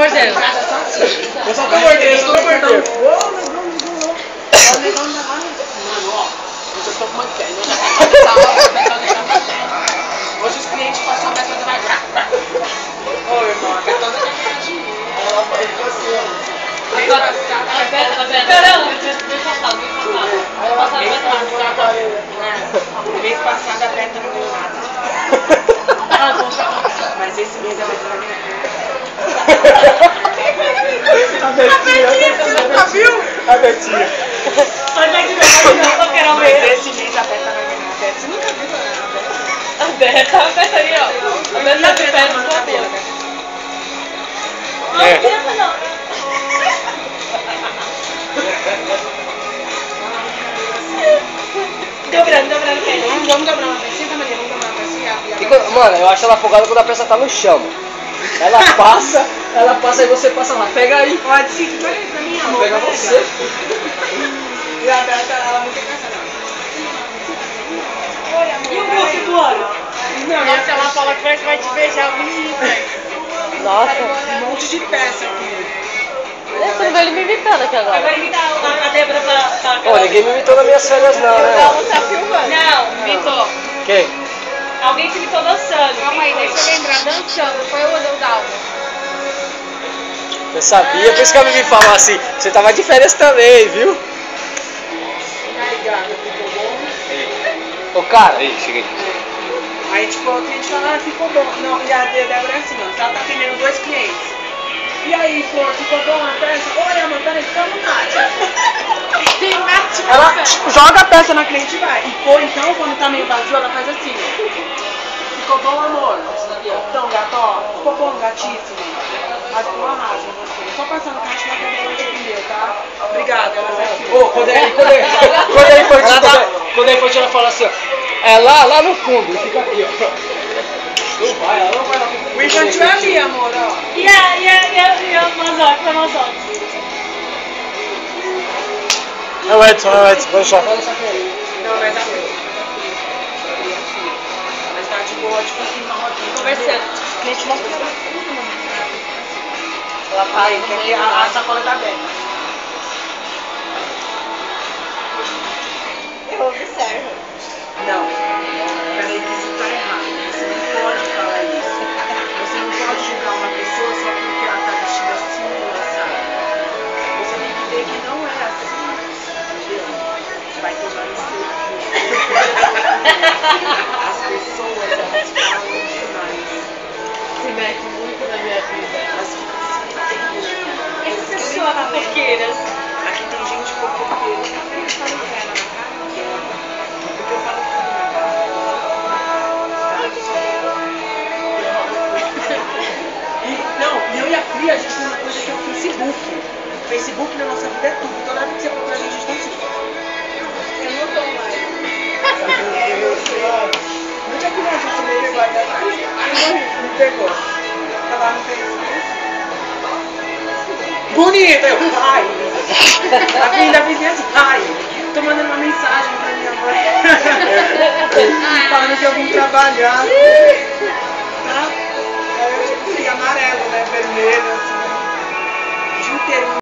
mordendo. Eu só tô mordendo, eu tô mordendo. Mano, ó, eu tô com uma ideia, eu já quero começar hoje os clientes passam a Betânia vai brá. Ô, irmão, a Betânia já quer dinheiro. Ela ficou assim, ó. Mês passado, mês passado a Beta não deu nada. Mas esse mês a Beta vai ganhar. A Betinha, você nunca viu? A Betinha. Mas esse mês a Beta vai ganhar. A Beta, você nunca viu a Beta? A Beta aí, ó. A Beta tá de pé no cabelo. É. Dobrando, quem? Vamos dobrar uma pecinha, Maria, vamos dobrar uma pecinha. Mano, eu acho ela folgada quando a peça tá no chão. Ela passa e você passa lá. Pega aí. Pode sim, pega aí pra mim, amor. Pega você. E a Beta, ela não tem caça, não. Oi, amor. E o gosto do ano? Nossa, ela fala que vai te beijar bonito. Nossa. Um monte de peça aqui. Você não vai ele me imitando aqui agora. Agora imitar a Débora pra... Pô, ninguém me imitou nas minhas férias não, né? tá filmando. Não, imitou. Quem? Alguém te imitou dançando. Calma aí, deixa eu lembrar, dançando, foi o Adão. Eu sabia, por isso que a Mimi falou assim, você tava de férias também, viu? E aí, gata, ficou bom? Ô cara, aí, cheguei. Aí, tipo, o cliente fala, ficou bom. Não, e a Débora é assim, ó, ela tá atendendo 2 clientes. E aí, Flor, ficou bom a peça? Oi, amor, peraí, fica à vontade. Tem mate. Ela joga a peça na cliente e vai. Ou então, quando tá meio vazio, ela faz assim, ó. Ficou bom, amor? Então, gato, ó, ficou bom, gatíssimo. Mas ficou arraso você. Só passando o caixa na cadeira de entender, tá? Obrigada, ela sai aqui. Ô, quando é infantil, ela fala assim, ó. É lá no fundo, fica aqui, ó. Não vai, ela não vai lá pro fundo. O infantil é ali, amor, ó. E a Amazônia? É o Edson, pode deixar. Não, mas a mas tá de boa, tipo assim, uma rodinha. Conversando. O cliente mostra pra ela. Ela fala aí, quer ver a sacola da Beta. Eu observo. Não. Peraí, que isso tá errado. Você não pode falar isso. Você não pode julgar uma pessoa só porque ela tá vestida assim ou assado. Você tem que ver que não é assim. Entendeu? Vai ter vários As pessoas, elas falam demais. Se mete muito na minha vida. Elas ficam assim. Essas pessoas fofoqueiras. Aqui tem gente fofoqueira. Eu falo pra ela na cara. Porque eu falo tudo na cara. Não, e eu e a Fria, a gente tem uma coisa que é o Facebook. O Facebook na nossa vida é tudo. Toda vez que você procura a gente tá assim. Eu não tô mais. Onde é que nós vamos me pegou ali atrás? Me pegou. Tava no Facebook. Bonita! Eu, ai! A filha da vizinha assim, ai! Tô mandando uma mensagem pra minha mãe. Falando que eu vim trabalhar. Tá? Aí eu tipo assim, amarelo, né? Vermelho, assim. O dia inteiro.